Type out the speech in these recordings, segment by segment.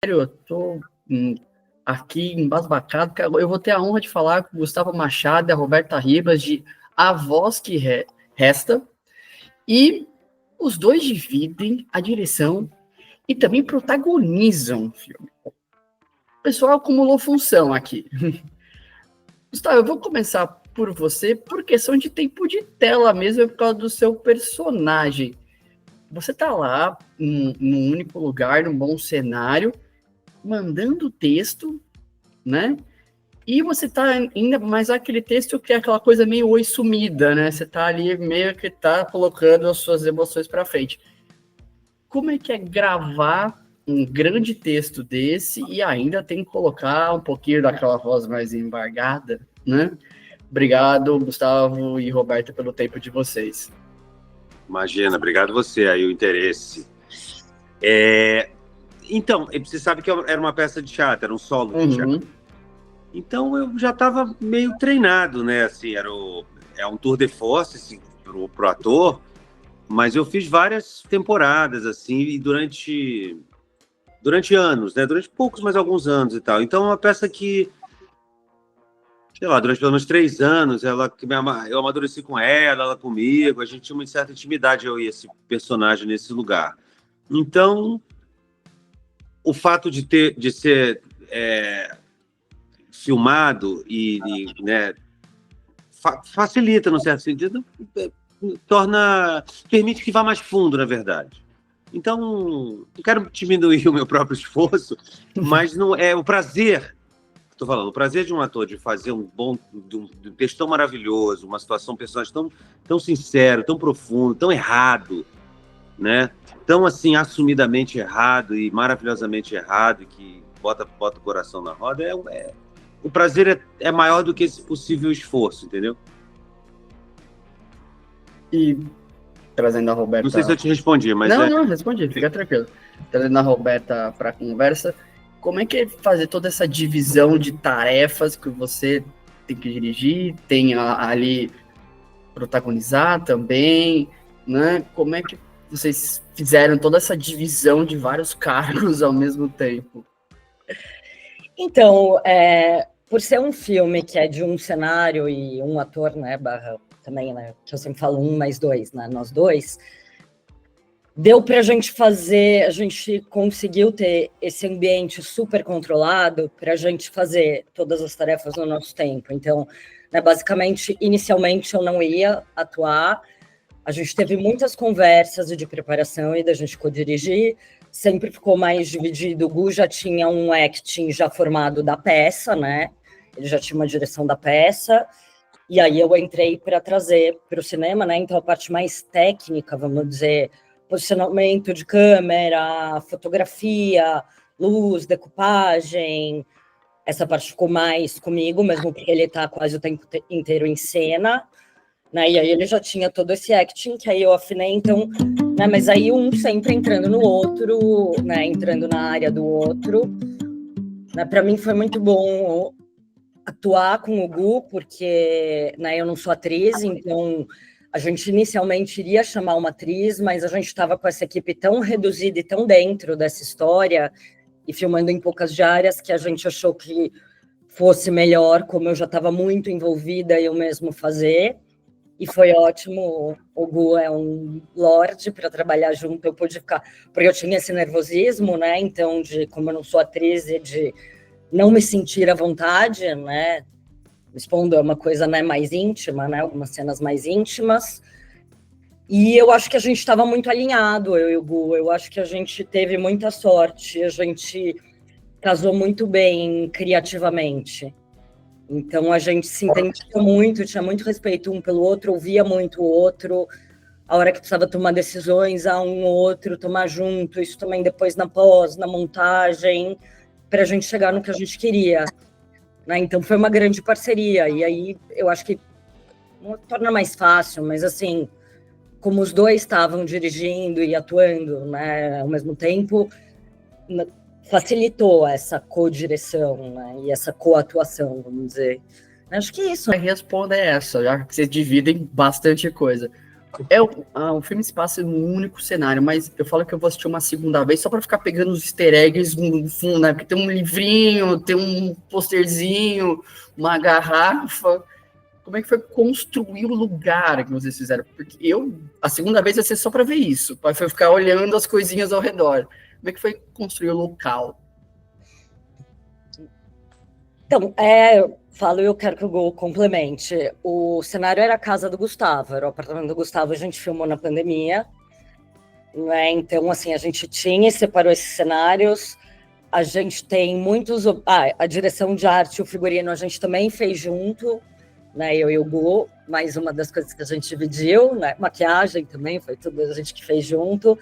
Eu tô aqui embasbacado, porque eu vou ter a honra de falar com o Gustavo Machado e a Roberta Ribas de A Voz que Resta, e os dois dividem a direção e também protagonizam o filme. O pessoal acumulou função aqui. Gustavo, eu vou começar por você por questão de tempo de tela mesmo, por causa do seu personagem. Você tá lá, num único lugar, num bom cenário, mandando texto, né? E você tá ainda mais aquele texto que é aquela coisa meio oi sumida, né? Você tá ali meio que tá colocando as suas emoções para frente. Como é que é gravar um grande texto desse e ainda tem que colocar um pouquinho daquela voz mais embargada, né? Obrigado, Gustavo e Roberta, pelo tempo de vocês. Imagina, obrigado você aí, o interesse. Então, você sabe que era uma peça de teatro, era um solo de teatro. Então eu já estava meio treinado, né? Assim, é um tour de force assim, pro ator, mas eu fiz várias temporadas assim e durante anos, né? Durante poucos, mas alguns anos e tal. Então é uma peça que, sei lá, durante pelo menos 3 anos, eu amadureci com ela comigo, a gente tinha uma certa intimidade, eu e esse personagem nesse lugar. Então, o fato de ser filmado né, facilita, no certo sentido, permite que vá mais fundo, na verdade. Então, não quero diminuir o meu próprio esforço, mas não é o prazer. Estou falando, o prazer de um ator de fazer um texto tão maravilhoso, uma situação, um personagem tão sincero, tão profundo, tão errado, né? Tão assim assumidamente errado e maravilhosamente errado, que bota o coração na roda, o prazer é maior do que esse possível esforço, entendeu? E trazendo a Roberta... Não sei se eu te respondi, mas... Não, respondi, fica tranquilo. Trazendo a Roberta para a conversa, como é que é fazer toda essa divisão de tarefas que você tem que dirigir, tem ali protagonizar também, né? Como é que vocês fizeram toda essa divisão de vários cargos ao mesmo tempo? Então, por ser um filme que é de um cenário e um ator, né, também, né, que eu sempre falo 1 mais 2, né, nós dois, deu para a gente conseguiu ter esse ambiente super controlado para a gente fazer todas as tarefas no nosso tempo. Então, né, basicamente, inicialmente eu não ia atuar, a gente teve muitas conversas de preparação e da gente co-dirigir, sempre ficou mais dividido. O Gu já tinha um acting já formado da peça, né? Ele já tinha uma direção da peça, e aí eu entrei para trazer para o cinema, né? Então a parte mais técnica, vamos dizer, posicionamento de câmera, fotografia, luz, decupagem, essa parte ficou mais comigo, mesmo porque ele está quase o tempo inteiro em cena, né? E aí ele já tinha todo esse acting, que aí eu afinei, então, né? Mas aí um sempre entrando no outro, né? Entrando na área do outro, né? Para mim foi muito bom atuar com o Gu, porque, né, eu não sou atriz, então a gente inicialmente iria chamar uma atriz, mas a gente estava com essa equipe tão reduzida e tão dentro dessa história e filmando em poucas diárias que a gente achou que fosse melhor, como eu já estava muito envolvida, eu mesmo fazer. E foi ótimo, o Gu é um lorde para trabalhar junto, eu pude ficar, porque eu tinha esse nervosismo, né, então, como eu não sou atriz e de não me sentir à vontade, né, expondo é uma coisa, né, mais íntima, né, algumas cenas mais íntimas, e eu acho que a gente estava muito alinhado, eu e o Gu, eu acho que a gente teve muita sorte, a gente casou muito bem criativamente. Então, a gente se entendia muito, tinha muito respeito um pelo outro, ouvia muito o outro, a hora que precisava tomar decisões, um ou outro tomar junto, isso também depois na pós, na montagem, para a gente chegar no que a gente queria. Né? Então, foi uma grande parceria, e aí eu acho que não torna mais fácil, mas assim, como os dois estavam dirigindo e atuando, né, ao mesmo tempo, facilitou essa co-direção, né, e essa co-atuação, vamos dizer. Acho que isso. A resposta é essa, já que vocês dividem bastante coisa. O filme se passa num único cenário, mas eu falo que eu vou assistir uma segunda vez só para ficar pegando os easter eggs no fundo, né? Porque tem um livrinho, tem um posterzinho, uma garrafa. Como é que foi construir o lugar que vocês fizeram? Porque a segunda vez vai ser só para ver isso, para ficar olhando as coisinhas ao redor. Como é que foi construir o local? Então, eu quero que o Gu complemente. O cenário era a casa do Gustavo, era o apartamento do Gustavo, a gente filmou na pandemia, né? Então, assim, a gente tinha e separou esses cenários, a gente tem muitos... a direção de arte e o figurino a gente também fez junto, né? Eu e o Gu, mais uma das coisas que a gente dividiu, né? Maquiagem também, foi tudo a gente que fez junto.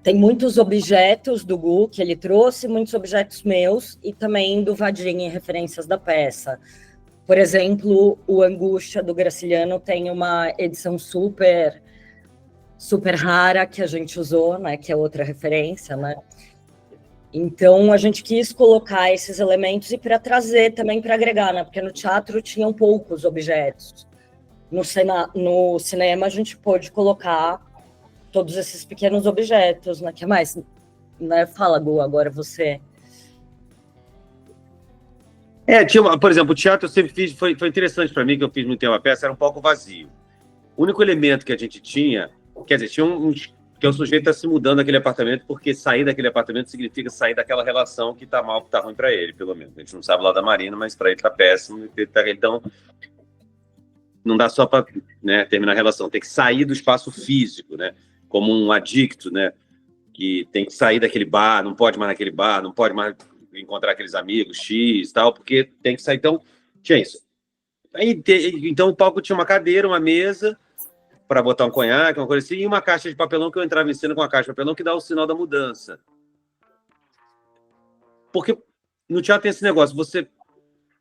Tem muitos objetos do Gu que ele trouxe, muitos objetos meus e também do Vadim em referências da peça. Por exemplo, o Angústia do Graciliano tem uma edição super rara que a gente usou, né, que é outra referência, né? Então a gente quis colocar esses elementos e para trazer também para agregar, né? Porque no teatro tinham poucos objetos. No cinema a gente pôde colocar todos esses pequenos objetos, né? Que mais? Né? Fala, Gu, agora você. Por exemplo, o teatro eu sempre fiz, foi interessante para mim, que eu fiz muito tempo a peça, era um palco vazio. O único elemento que a gente tinha, quer dizer, tinha que o sujeito está se mudando daquele apartamento, porque sair daquele apartamento significa sair daquela relação que está mal, que está ruim para ele, pelo menos. A gente não sabe lá da Marina, mas para ele está péssimo. Então, não dá só para, né, terminar a relação, tem que sair do espaço físico, né? Como um adicto, né? Que tem que sair daquele bar, não pode mais naquele bar, não pode mais encontrar aqueles amigos X e tal, porque tem que sair. Então, tinha isso. Então, o palco tinha uma cadeira, uma mesa para botar um conhaque, uma coisa assim, e uma caixa de papelão que eu entrava em cena com a caixa de papelão que dá o sinal da mudança. Porque no teatro tem esse negócio,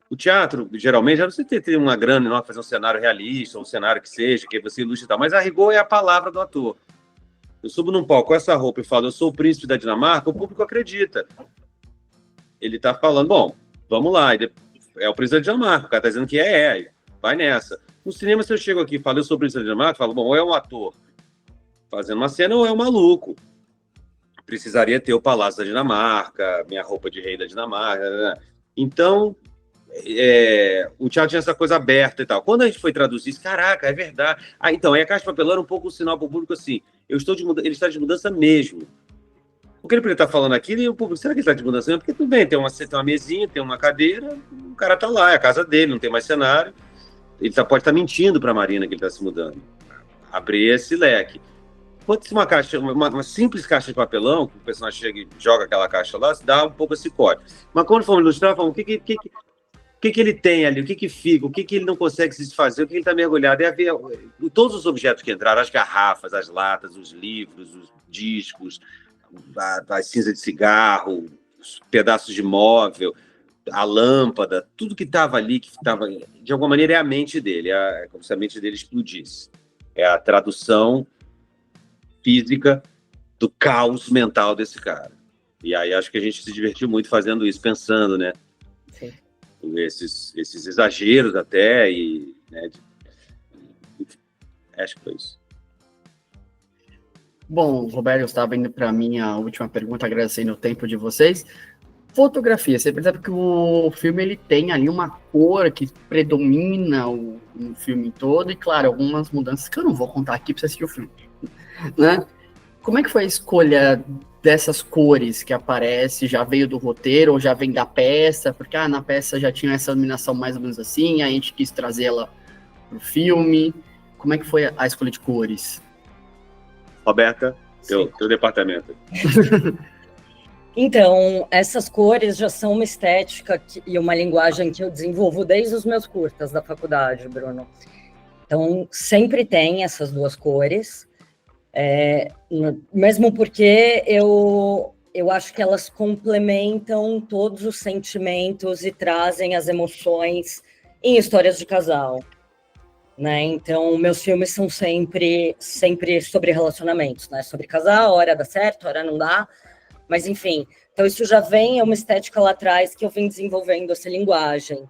o teatro, geralmente, já você tem uma grana enorme, fazer um cenário realista, um cenário que seja, que você ilustre e tal, mas a rigor é a palavra do ator. Eu subo num palco com essa roupa e falo, eu sou o príncipe da Dinamarca, o público acredita. Ele tá falando, bom, vamos lá, é o príncipe da Dinamarca, o cara tá dizendo que vai nessa. No cinema, se eu chego aqui e falo, eu sou o príncipe da Dinamarca, eu falo, bom, ou é um ator fazendo uma cena, ou é um maluco. Precisaria ter o Palácio da Dinamarca, minha roupa de rei da Dinamarca, né? Então, o teatro tinha essa coisa aberta e tal. Quando a gente foi traduzir isso, caraca, é verdade. Então, aí a caixa de papelão era um pouco um sinal para o público assim, ele está de mudança mesmo. Porque ele poderia estar falando aquilo e o público, será que ele está de mudança mesmo? Porque tudo bem, tem uma mesinha, tem uma cadeira, o cara está lá, é a casa dele, não tem mais cenário. Ele pode estar mentindo para a Marina que ele está se mudando. Abrir esse leque. Quando uma caixa, uma simples caixa de papelão, que o personagem chega e joga aquela caixa lá, dá um pouco esse código. Mas quando for ilustrar, falamos, o que ele tem ali, o que fica, o que ele não consegue se desfazer, o que ele está mergulhado. É a ver todos os objetos que entraram, as garrafas, as latas, os livros, os discos, a cinza de cigarro, os pedaços de móvel, a lâmpada, tudo que estava ali, que estava, de alguma maneira, é a mente dele, é como se a mente dele explodisse. É a tradução física do caos mental desse cara. E aí acho que a gente se divertiu muito fazendo isso, pensando, né? Sim. Esses exageros até, né, acho que foi isso. Bom, Roberto, eu estava indo para a minha última pergunta, agradecendo o tempo de vocês. Fotografia, você percebe que o filme ele tem ali uma cor que predomina o filme todo, e claro, algumas mudanças que eu não vou contar aqui para você assistir o filme, né? Como é que foi a escolha dessas cores que aparece? Já veio do roteiro ou já vem da peça? Porque na peça já tinha essa iluminação mais ou menos assim, a gente quis trazê-la para o filme. Como é que foi a escolha de cores? Roberta, teu departamento. Então, essas cores já são uma estética e uma linguagem que eu desenvolvo desde os meus curtas da faculdade, Bruno. Então, sempre tem essas duas cores, mesmo porque eu acho que elas complementam todos os sentimentos e trazem as emoções em histórias de casal, né? Então, meus filmes são sempre sobre relacionamentos, né? Sobre casal, hora dá certo, hora não dá. Mas, enfim, então isso já vem, é uma estética lá atrás que eu vim desenvolvendo essa linguagem.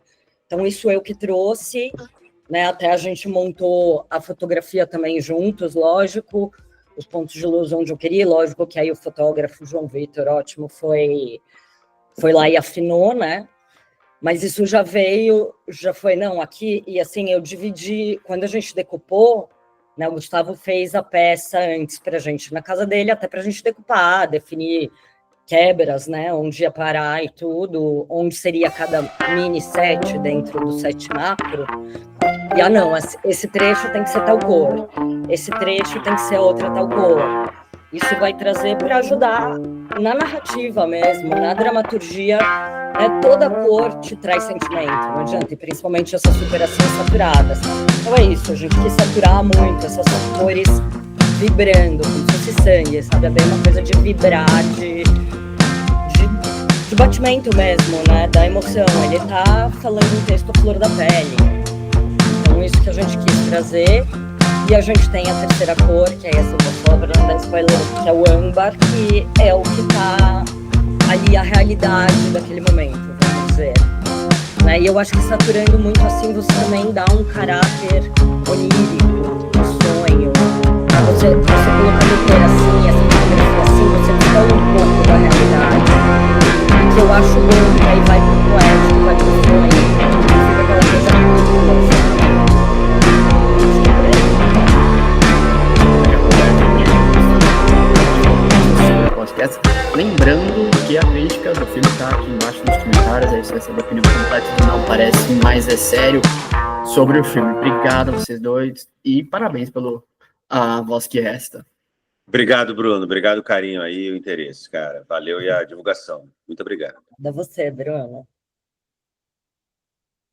Então, isso eu que trouxe, né? Até a gente montou a fotografia também juntos, lógico, os pontos de luz onde eu queria, lógico que aí o fotógrafo João Vitor, ótimo, foi lá e afinou, né? Mas isso já foi, não, aqui, e assim, eu dividi, quando a gente decupou, né, o Gustavo fez a peça antes pra gente na casa dele, até pra gente decupar, definir quebras, né, onde ia parar e tudo, onde seria cada mini set dentro do set macro. E, não, esse trecho tem que ser tal cor, esse trecho tem que ser outra tal cor. Isso vai trazer para ajudar na narrativa mesmo, na dramaturgia, né? Toda cor te traz sentimento, não adianta, e principalmente essas super assim saturadas. Então é isso, a gente quis saturar muito essas cores vibrando, como se fosse sangue, sabe? É bem uma coisa de vibrar, de batimento mesmo, né? Da emoção. Ele tá falando um texto flor da pele. Então isso que a gente quis trazer. E a gente tem a terceira cor, que é essa, eu vou falar para não dar spoiler, que é o âmbar, que é o que tá ali, a realidade daquele momento, vamos dizer. Né? E eu acho que saturando muito assim, você também dá um caráter onírico, um sonho. Você colocando o cor assim, essa fotografia assim, você tira um pouco da realidade. Que eu acho bom, que aí vai pro poético, vai pro sonho, fica aquela coisa muito emocionante. Podcast. Lembrando que a crítica do filme está aqui embaixo nos comentários, aí você vai saber a opinião completa do Não Parece Mais É Sério sobre o filme. Obrigado a vocês dois e parabéns pelo A Voz que Resta. Obrigado, Bruno. Obrigado o carinho aí, o interesse, cara. Valeu e a divulgação. Muito obrigado. Da você, Bruno.